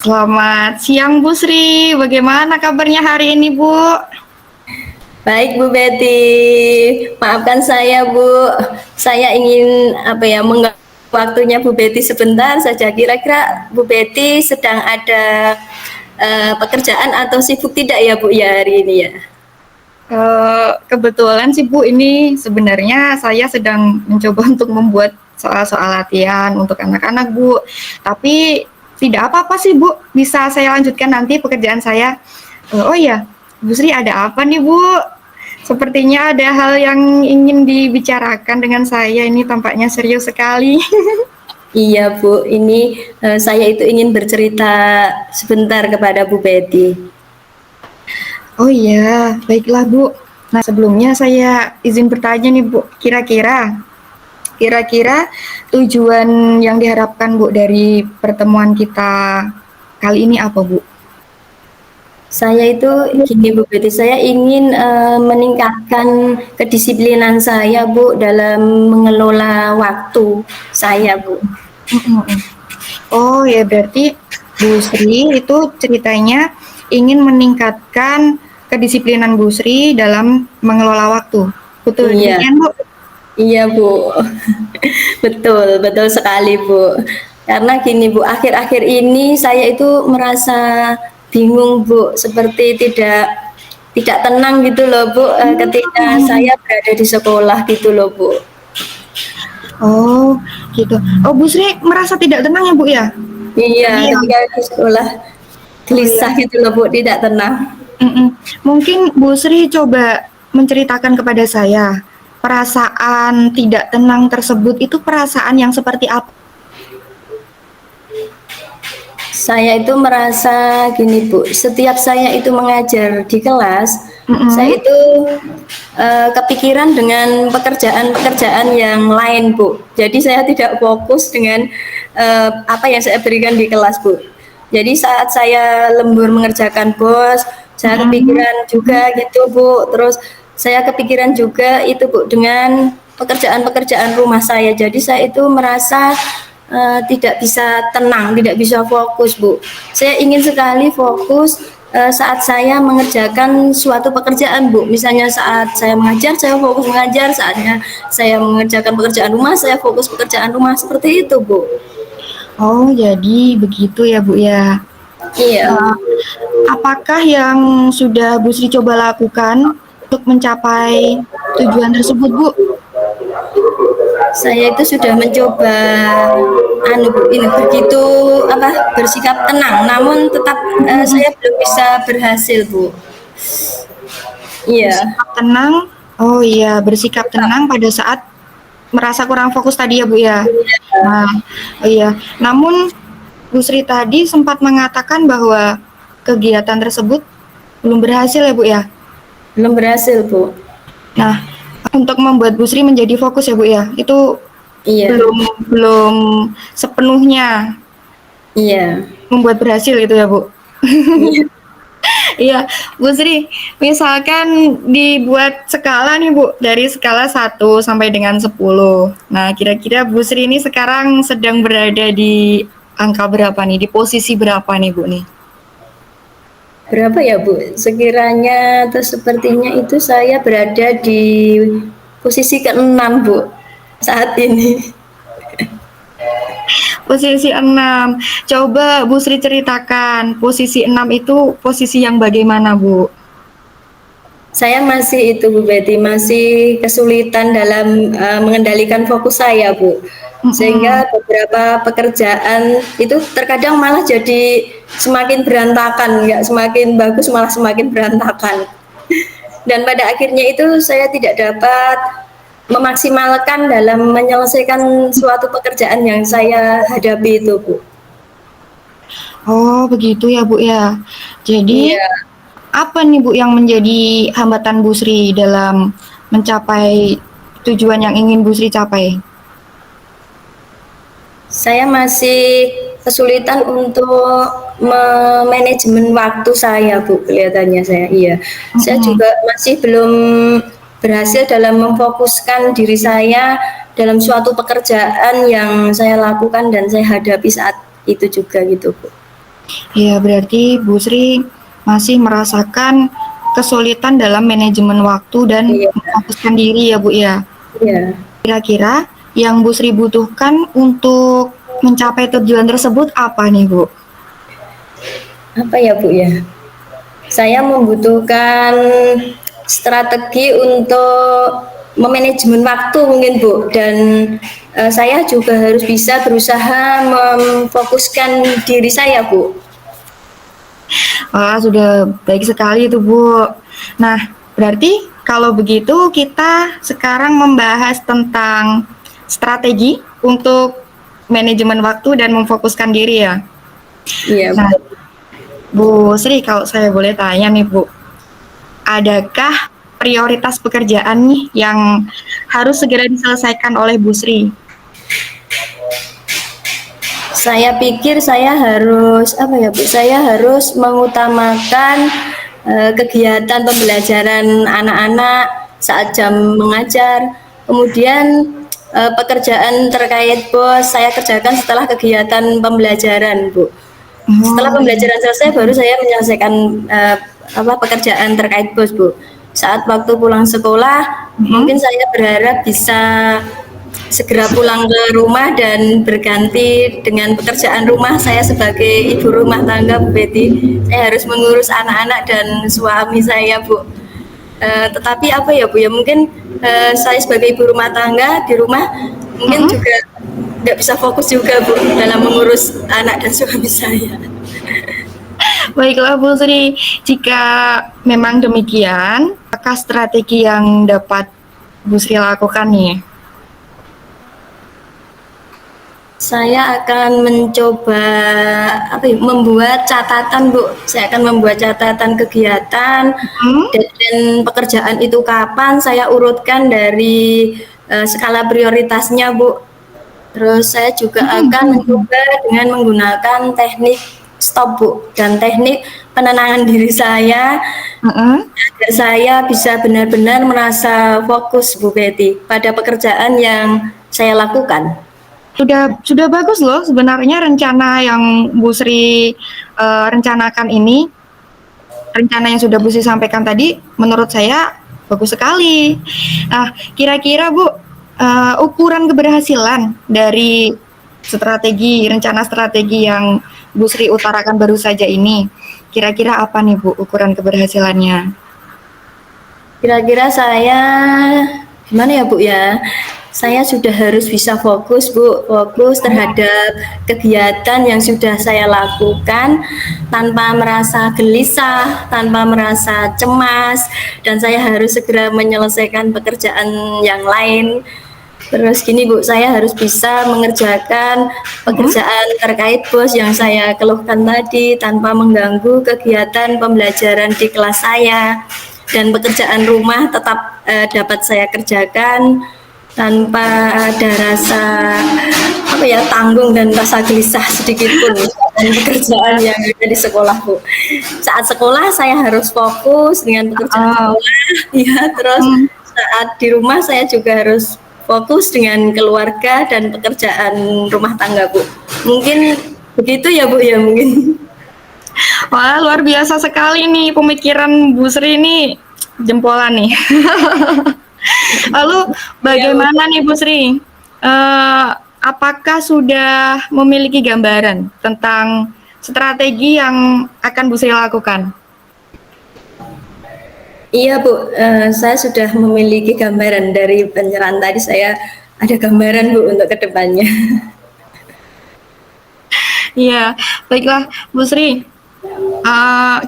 Selamat siang Bu Sri, bagaimana kabarnya hari ini Bu? Baik Bu Betty, maafkan saya Bu, saya ingin mengganggu waktunya Bu Betty sebentar saja. Kira-kira Bu Betty sedang ada pekerjaan atau sibuk tidak ya Bu ya hari ini ya? Kebetulan sih Bu, ini sebenarnya saya sedang mencoba untuk membuat soal-soal latihan untuk anak-anak Bu. Tapi tidak apa-apa sih Bu, bisa saya lanjutkan nanti pekerjaan saya. Oh iya, Bu Sri ada apa nih Bu? Sepertinya ada hal yang ingin dibicarakan dengan saya, ini tampaknya serius sekali. Iya Bu, ini saya itu ingin bercerita sebentar kepada Bu Betty. Oh iya, baiklah Bu. Nah sebelumnya saya izin bertanya nih Bu, kira-kira tujuan yang diharapkan Bu dari pertemuan kita kali ini apa Bu? Saya itu gini Bu Betty, saya ingin meningkatkan kedisiplinan saya Bu dalam mengelola waktu saya Bu. Oh ya berarti Bu Sri itu ceritanya ingin meningkatkan kedisiplinan Bu Sri dalam mengelola waktu. Betul Iya, demikian Bu? iya Bu. Betul, betul sekali Bu. Karena gini Bu, akhir-akhir ini saya itu merasa bingung Bu, seperti tidak tenang gitu loh Bu, ketika saya berada di sekolah gitu loh Bu. Oh gitu. Oh Bu Sri merasa tidak tenang ya Bu ya? Iya, Tadi yang ketika di sekolah oh iya. gelisah gitu loh Bu, tidak tenang. Mungkin Bu Sri coba menceritakan kepada saya, perasaan tidak tenang tersebut itu perasaan yang seperti apa? Saya itu merasa gini Bu, setiap saya itu mengajar di kelas, saya Mhm. itu kepikiran dengan pekerjaan-pekerjaan yang lain Bu. Jadi saya tidak fokus dengan apa yang saya berikan di kelas Bu. Jadi saat saya lembur mengerjakan bos, saya Mhm. kepikiran juga gitu Bu. Terus saya kepikiran juga itu Bu dengan pekerjaan-pekerjaan rumah saya. Jadi saya itu merasa tidak bisa tenang, tidak bisa fokus, Bu. Saya ingin sekali fokus saat saya mengerjakan suatu pekerjaan, Bu. Misalnya saat saya mengajar, saya fokus mengajar. Saatnya saya mengerjakan pekerjaan rumah, saya fokus pekerjaan rumah. Seperti itu, Bu. Oh, jadi begitu ya, Bu ya. Iya. Nah, apakah yang sudah Bu Sri coba lakukan untuk mencapai tujuan tersebut, Bu? Saya itu sudah mencoba anu Bu, ini begitu bersikap tenang, namun tetap saya belum bisa berhasil, Bu. Iya. Bersikap tenang. Oh iya, bersikap tenang pada saat merasa kurang fokus tadi ya, Bu ya. Nah, oh iya. Namun Bu Sri tadi sempat mengatakan bahwa kegiatan tersebut belum berhasil ya, Bu ya. Belum berhasil, Bu. Nah, untuk membuat Bu Sri menjadi fokus ya, Bu ya. Itu Iya. belum belum sepenuhnya Iya. membuat berhasil itu ya, Bu. Iya. Iya, Bu Sri, misalkan dibuat skala nih Bu, dari skala 1 sampai dengan 10. Nah, kira-kira Bu Sri ini sekarang sedang berada di angka berapa nih? Di posisi berapa nih Bu nih? Berapa ya, Bu? Sekiranya atau sepertinya itu saya berada di posisi ke-6, Bu, saat ini. Posisi 6. Coba Bu Sri ceritakan, posisi 6 itu posisi yang bagaimana Bu? Saya masih itu Bu Betty, masih kesulitan dalam mengendalikan fokus saya Bu. Mm-mm. Sehingga beberapa pekerjaan itu terkadang malah jadi semakin berantakan, nggak semakin bagus malah semakin berantakan. Dan pada akhirnya itu saya tidak dapat memaksimalkan dalam menyelesaikan suatu pekerjaan yang saya hadapi itu Bu. Oh, begitu ya Bu ya. Jadi, Iya. apa nih Bu yang menjadi hambatan Bu Sri dalam mencapai tujuan yang ingin Bu Sri capai? Saya masih kesulitan untuk manajemen waktu saya, Bu, kelihatannya saya. Iya. Saya Mm-mm. juga masih belum berhasil dalam memfokuskan diri saya dalam suatu pekerjaan yang saya lakukan dan saya hadapi saat itu juga gitu, Bu. Ya, berarti Bu Sri masih merasakan kesulitan dalam manajemen waktu dan Iya, memfokuskan diri ya Bu ya. iya. Kira-kira yang Bu Sri butuhkan untuk mencapai tujuan tersebut apa nih Bu? Apa ya Bu ya? Saya membutuhkan strategi untuk memanajemen waktu mungkin Bu, dan saya juga harus bisa berusaha memfokuskan diri saya Bu. Wah, sudah baik sekali itu Bu. Nah, berarti kalau begitu kita sekarang membahas tentang strategi untuk manajemen waktu dan memfokuskan diri ya. Iya Nah, Bu. Bu Sri, kalau saya boleh tanya nih Bu, adakah prioritas pekerjaan nih yang harus segera diselesaikan oleh Bu Sri? Saya pikir saya harus apa ya Bu? Saya harus mengutamakan kegiatan pembelajaran anak-anak saat jam mengajar. Kemudian pekerjaan terkait bos saya kerjakan setelah kegiatan pembelajaran, Bu. Setelah Oh, iya. pembelajaran selesai baru saya menyelesaikan pekerjaan terkait bos, Bu. Saat waktu pulang sekolah, mungkin Mhm. saya berharap bisa segera pulang ke rumah dan berganti dengan pekerjaan rumah. Saya sebagai ibu rumah tangga, Bu Betty, saya harus mengurus anak-anak dan suami saya, Bu. Tetapi apa ya Bu ya, mungkin saya sebagai ibu rumah tangga di rumah mungkin Mhm. juga nggak bisa fokus juga Bu dalam mengurus anak dan suami saya. Baiklah Bu Sri, jika memang demikian, apakah strategi yang dapat Bu Sri lakukan nih? Saya akan mencoba membuat catatan, Bu. Saya akan membuat catatan kegiatan Mhm. dan pekerjaan itu kapan saya urutkan dari skala prioritasnya, Bu. Terus saya juga Mhm, akan mhm, mhm. mencoba dengan menggunakan teknik stop, Bu, dan teknik penenangan diri saya Mhm. agar saya bisa benar-benar merasa fokus, Bu Betty, pada pekerjaan yang saya lakukan. Sudah bagus loh sebenarnya rencana yang Bu Sri rencanakan ini, rencana yang sudah Bu Sri sampaikan tadi, menurut saya bagus sekali. Nah, kira-kira Bu, ukuran keberhasilan dari rencana strategi yang Bu Sri utarakan baru saja ini, kira-kira apa nih Bu ukuran keberhasilannya? Kira-kira saya gimana ya Bu ya? Saya sudah harus bisa fokus Bu, fokus terhadap kegiatan yang sudah saya lakukan tanpa merasa gelisah, tanpa merasa cemas, dan saya harus segera menyelesaikan pekerjaan yang lain. Terus gini Bu, saya harus bisa mengerjakan Mhm. pekerjaan terkait bos yang saya keluhkan tadi tanpa mengganggu kegiatan pembelajaran di kelas saya, dan pekerjaan rumah tetap dapat saya kerjakan tanpa ada rasa tanggung dan rasa gelisah sedikit pun dan pekerjaan yang ada di sekolah Bu. Saat sekolah saya harus fokus dengan pekerjaan Oh, sekolah, ya, terus mhm. saat di rumah saya juga harus fokus dengan keluarga dan pekerjaan rumah tangga Bu. Mungkin begitu ya Bu ya mungkin. Wah, luar biasa sekali nih pemikiran Bu Sri ini jempolan nih. Lalu Iya Bu. bagaimana nih Bu Sri? Apakah sudah memiliki gambaran tentang strategi yang akan Bu Sri lakukan? Iya Bu, saya sudah memiliki gambaran dari penyerahan tadi, saya ada gambaran Bu untuk kedepannya. Iya, baiklah Bu Sri.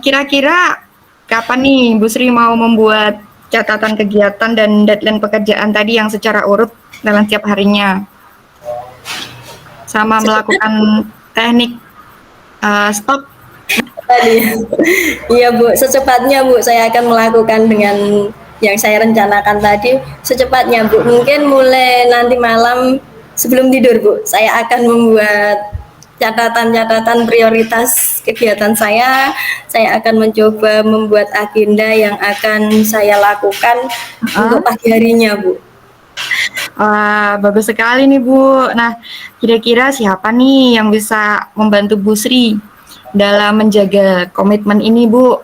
Kira-kira kapan nih Bu Sri mau membuat catatan kegiatan dan deadline pekerjaan tadi yang secara urut dalam setiap harinya, sama Secepatnya melakukan teknik stop? tadi. Iya Bu, secepatnya Bu saya akan melakukan dengan yang saya rencanakan tadi secepatnya Bu. Mungkin mulai nanti malam sebelum tidur Bu, saya akan membuat catatan-catatan prioritas kegiatan saya. Saya akan mencoba membuat agenda yang akan saya lakukan untuk Uh, pagi harinya Bu. Wah, bagus sekali nih Bu. Nah, kira-kira siapa nih yang bisa membantu Bu Sri dalam menjaga komitmen ini, Bu?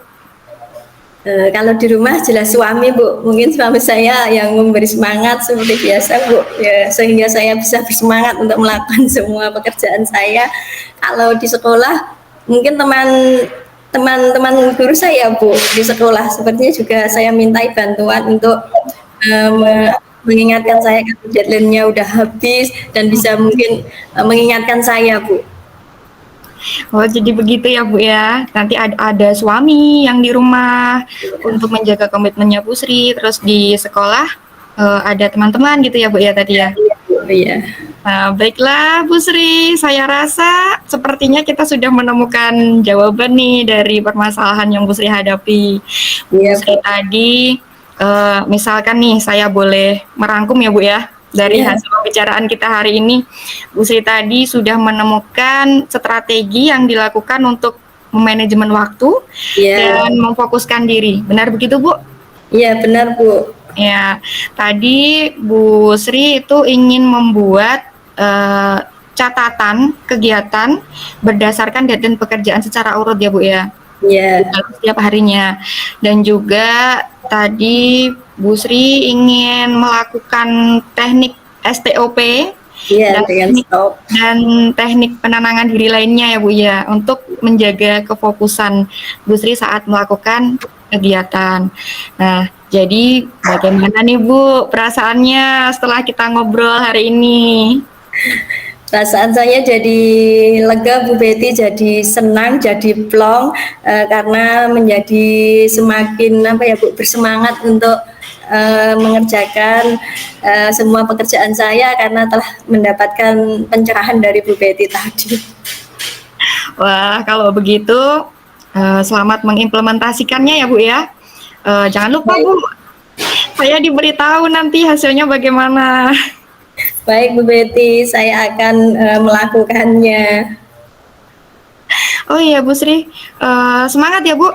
Kalau di rumah jelas suami, Bu. Mungkin suami saya yang memberi semangat seperti biasa, Bu. Ya, sehingga saya bisa bersemangat untuk melakukan semua pekerjaan saya. Kalau di sekolah, mungkin teman-teman guru saya, Bu, di sekolah sepertinya juga saya mintai bantuan untuk mengingatkan saya kalau deadline-nya udah habis dan bisa mungkin mengingatkan saya, Bu. Oh, jadi begitu ya, Bu ya. Nanti ada suami yang di rumah untuk menjaga komitmennya Bu Sri, terus di sekolah ada teman-teman gitu ya, Bu ya tadi ya. Oh, iya. Nah, baiklah Bu Sri, saya rasa sepertinya kita sudah menemukan jawaban nih dari permasalahan yang Bu Sri hadapi. Bu Iya, Sri Bu. tadi, misalkan nih saya boleh merangkum ya Bu ya, dari Iya. hasil pembicaraan kita hari ini, Bu Sri tadi sudah menemukan strategi yang dilakukan untuk memanajemen waktu Iya. dan memfokuskan diri. Benar begitu, Bu? Iya, benar, Bu. Ya, tadi Bu Sri itu ingin membuat catatan kegiatan berdasarkan deadline pekerjaan secara urut ya Bu ya, Iya. setiap harinya. Dan juga tadi Bu Sri ingin melakukan teknik STOP Iya, dan dengan teknik, stop. dan teknik penenangan diri lainnya ya Bu ya, untuk menjaga kefokusan Bu Sri saat melakukan kegiatan. Nah, jadi bagaimana nih Bu perasaannya setelah kita ngobrol hari ini? Perasaan saya jadi lega, Bu Betty, jadi senang, jadi plong, karena menjadi semakin apa ya, Bu, bersemangat untuk mengerjakan semua pekerjaan saya karena telah mendapatkan pencerahan dari Bu Betty tadi. Wah, kalau begitu selamat mengimplementasikannya ya Bu ya. Jangan lupa Baik, Bu, saya diberitahu nanti hasilnya bagaimana. baik Bu Betty, saya akan melakukannya. Oh iya Bu Sri, semangat ya Bu.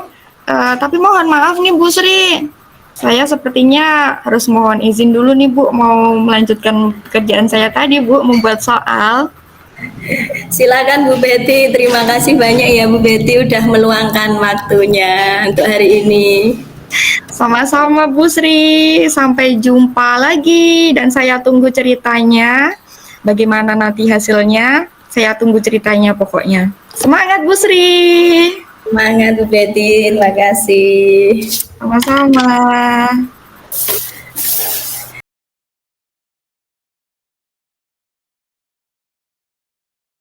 Tapi mohon maaf nih Bu Sri, saya sepertinya harus mohon izin dulu nih Bu, mau melanjutkan pekerjaan saya tadi Bu, membuat soal. Silakan Bu Betty, terima kasih banyak ya Bu Betty udah meluangkan waktunya untuk hari ini. Sama-sama Bu Sri, sampai jumpa lagi dan saya tunggu ceritanya. Bagaimana nanti hasilnya? Saya tunggu ceritanya pokoknya. Semangat Bu Sri. Semangat Bu Betty, terima kasih. Sama-sama.